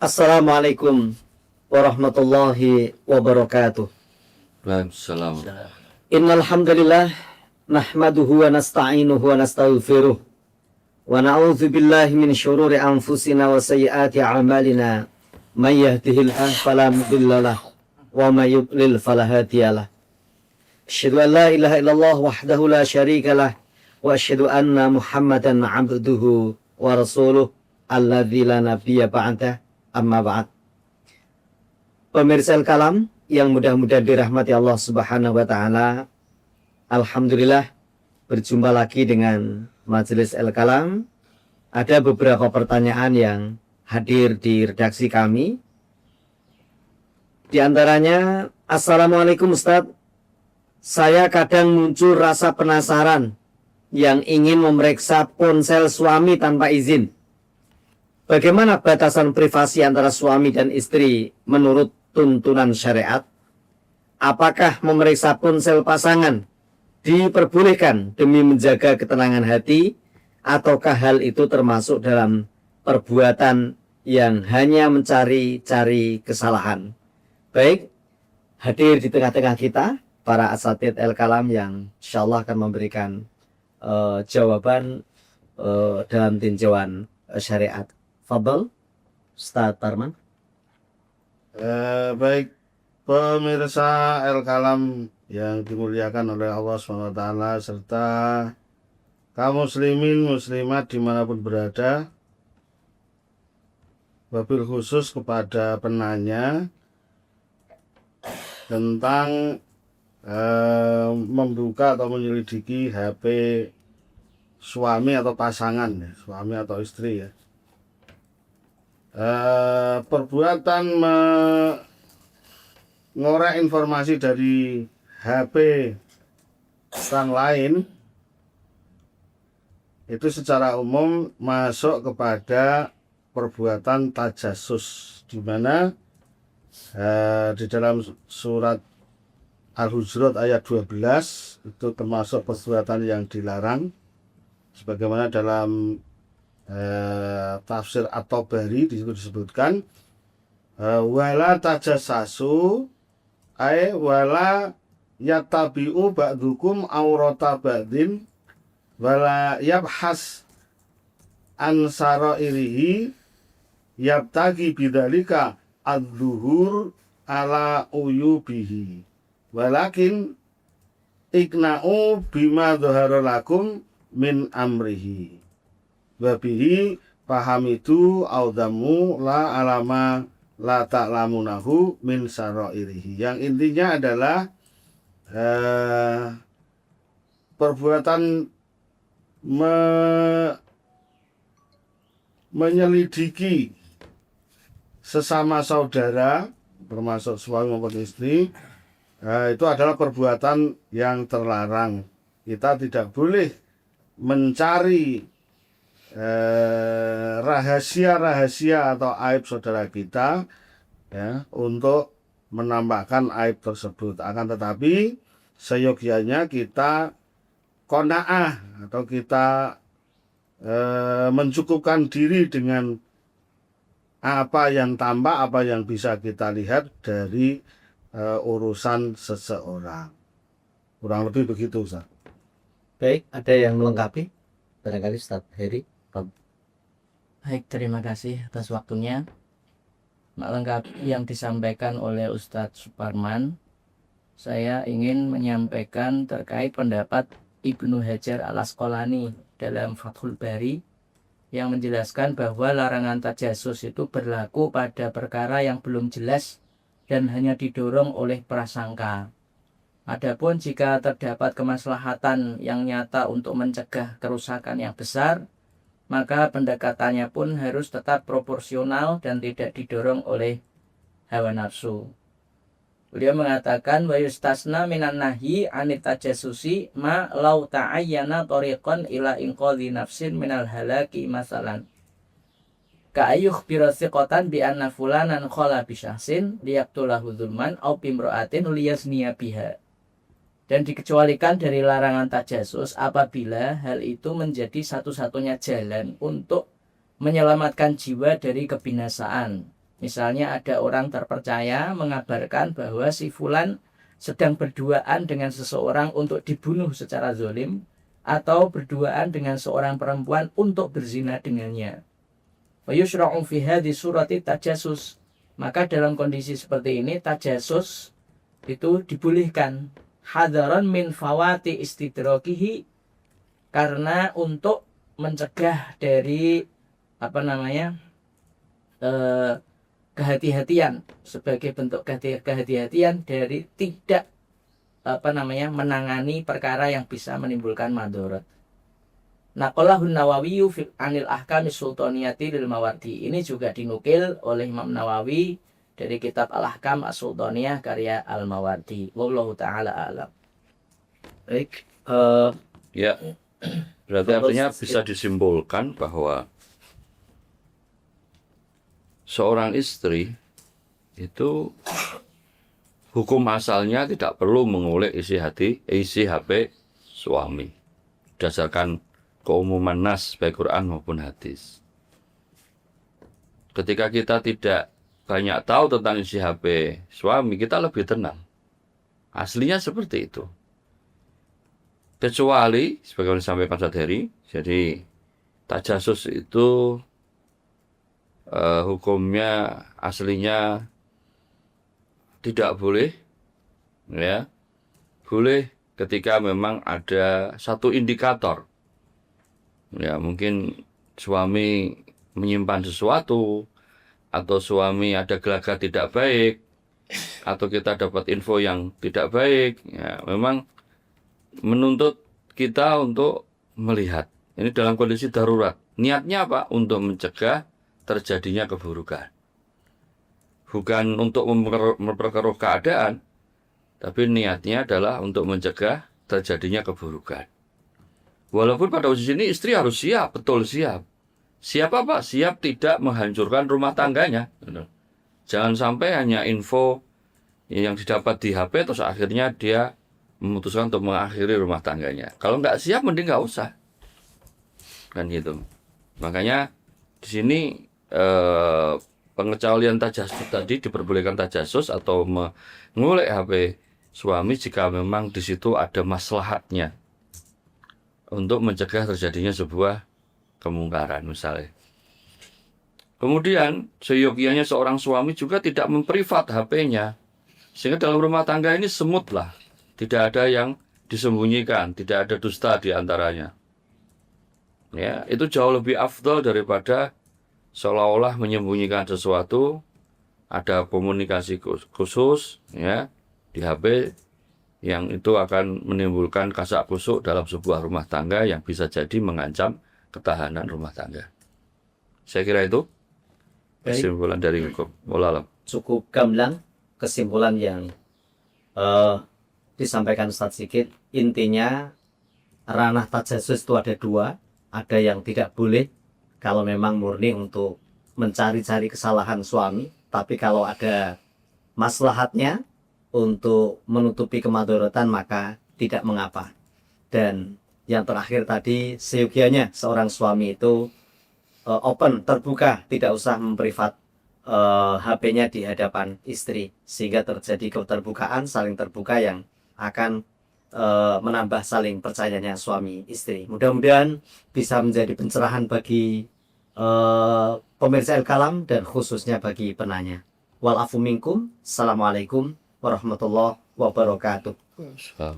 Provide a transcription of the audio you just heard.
Assalamualaikum warahmatullahi wabarakatuh. Waalaikumsalam. Innal hamdalillah nahmaduhu wa nasta'inuhu wa nastaghfiruh wa na'udzu billahi min syururi anfusina wa sayyiati a'malina. May yahdihillahu fala mudhillalah wa may yudlil fala hadiyalah. Asyhadu an la ilaha illallah wahdahu la syarikalah wa asyhadu anna Muhammadan 'abduhu wa rasuluh alladzi la nabiyya ba'dah. Amma ba'd. Pemirsa Al-Kalam yang mudah-mudahan dirahmati Allah Subhanahu wa taala. Alhamdulillah berjumpa lagi dengan Majelis Al-Kalam. Ada beberapa pertanyaan yang hadir di redaksi kami. Di antaranya, Assalamualaikum Ustaz. Saya kadang muncul rasa penasaran yang ingin memeriksa ponsel suami tanpa izin. Bagaimana batasan privasi antara suami dan istri menurut tuntunan syariat? Apakah memeriksa ponsel pasangan diperbolehkan demi menjaga ketenangan hati, ataukah hal itu termasuk dalam perbuatan yang hanya mencari-cari kesalahan? Baik, hadir di tengah-tengah kita para asatidz Al-Kalam yang insyaallah akan memberikan jawaban dalam tinjauan syariat. Fadl, Ustaz Tarman. Baik, pemirsa Al-Kalam yang dimuliakan oleh Allah SWT serta kaum muslimin muslimat dimanapun berada, wabil khusus kepada penanya tentang membuka atau menyelidiki HP suami atau pasangan, suami atau istri ya. Perbuatan mengorek informasi dari HP orang lain itu secara umum masuk kepada perbuatan tajasus, di mana di dalam surat Al-Hujurat ayat 12 itu termasuk perbuatan yang dilarang, sebagaimana dalam tafsir At-Tabari di situ disebutkan wala tajassasu ay wala yatabi'u ba'dukum aurata ba'din wala yabhas an sarairihi yabtagi bidzalika adzuhur ala uyubihi walakin ikna'u bima dhahara lakum min amrihi wabihi pahamitu audamu la alama la ta'lamunahu min sarairihi. Yang intinya adalah perbuatan menyelidiki sesama saudara termasuk suami maupun istri, itu adalah perbuatan yang terlarang. Kita tidak boleh mencari rahasia-rahasia atau aib saudara kita ya, untuk menambahkan aib tersebut. Akan tetapi seyogianya kita qanaah atau kita mencukupkan diri dengan apa yang tampak, apa yang bisa kita lihat dari urusan seseorang. Kurang lebih begitu, Ustaz. Baik, ada yang melengkapi? Barangkali Ustaz Heri. Baik, terima kasih atas waktunya. Melengkapi yang disampaikan oleh Ustadz Suparman, saya ingin menyampaikan terkait pendapat Ibnu Hajar Al-Asqalani dalam Fathul Bari yang menjelaskan bahwa larangan tajasus itu berlaku pada perkara yang belum jelas dan hanya didorong oleh prasangka. Adapun jika terdapat kemaslahatan yang nyata untuk mencegah kerusakan yang besar, maka pendekatannya pun harus tetap proporsional dan tidak didorong oleh hawa nafsu. Beliau mengatakan wa yustasna minan nahyi anit tajassusi ma law ta'ayyana tariqan ila inqadhi nafsin minal halaki masalan. Ka ayyuh birasiqatan bi anna fulanan khala bi syahsin liyaqtulahu dzulman aw bimra'atin liyasniya biha. Dan dikecualikan dari larangan tajasus apabila hal itu menjadi satu-satunya jalan untuk menyelamatkan jiwa dari kebinasaan, Misalnya ada orang terpercaya mengabarkan bahwa si fulan sedang berduaan dengan seseorang untuk dibunuh secara zalim, atau berduaan dengan seorang perempuan untuk berzina dengannya. Wa yushra'u fi hadhihi surati tajassus. Maka dalam kondisi seperti ini tajasus itu dibolehkan, hadaran min fawati istidrakihi, karena untuk mencegah dari kehati-hatian, sebagai bentuk kehati-hatian dari tidak menangani perkara yang bisa menimbulkan madharat. Naqalahu Nawawi anil ahkami sultaniyati lil Mawardi. Ini juga dinukil oleh Imam Nawawi dari kitab Al-Ahkam As-Sultaniyah karya Al-Mawardi. Wallahu taala alam. Baik, Ya, berarti artinya bisa disimpulkan bahwa seorang istri itu hukum asalnya tidak perlu mengulik isi HP suami berdasarkan keumuman nas baik Quran maupun hadis. Ketika kita tidak banyak tahu tentang isi HP suami, kita lebih tenang. Aslinya seperti itu. Kecuali sebagaimana disampaikan Ustaz Heri, jadi tajasus itu hukumnya aslinya tidak boleh, ya, boleh ketika memang ada satu indikator, ya, mungkin suami menyimpan sesuatu, atau suami ada gelagat tidak baik, atau kita dapat info yang tidak baik, ya, memang menuntut kita untuk melihat. Ini dalam kondisi darurat. Niatnya apa? Untuk mencegah terjadinya keburukan. Bukan untuk memperkeruh keadaan, tapi niatnya adalah untuk mencegah terjadinya keburukan. Walaupun pada posisi ini istri harus siap, betul siap. Siap apa? Siap tidak menghancurkan rumah tangganya. Jangan sampai hanya info yang didapat di HP, terus akhirnya dia memutuskan untuk mengakhiri rumah tangganya. Kalau nggak siap, mending nggak usah. Kan gitu. Makanya di sini pengecualian tajasus tadi diperbolehkan tajasus atau mengulik HP suami jika memang di situ ada maslahatnya untuk mencegah terjadinya sebuah kemungkaran misalnya. Kemudian seyogianya seorang suami juga tidak memprivat HP-nya, sehingga dalam rumah tangga ini semutlah, tidak ada yang disembunyikan, tidak ada dusta di antaranya. Ya, itu jauh lebih afdal daripada seolah-olah menyembunyikan sesuatu, ada komunikasi khusus, ya, di HP yang itu akan menimbulkan kasak kusuk dalam sebuah rumah tangga yang bisa jadi mengancam ketahanan rumah tangga. Saya kira itu kesimpulan dari hukum. Wallahualam. cukup gamblang kesimpulan yang disampaikan Ustadz Sigit. Intinya ranah tajasus itu ada dua. Ada yang tidak boleh kalau memang murni untuk mencari-cari kesalahan suami, tapi kalau ada maslahatnya untuk menutupi kemadharatan maka tidak mengapa. Dan yang terakhir tadi, seyogianya seorang suami itu open, terbuka, tidak usah memprivat HP-nya di hadapan istri, sehingga terjadi keterbukaan, saling terbuka yang akan menambah saling percayanya suami istri. Mudah-mudahan bisa menjadi pencerahan bagi pemirsa Al-Kalam dan khususnya bagi penanya. Wal afu minkum. Assalamualaikum warahmatullahi wabarakatuh. Salam.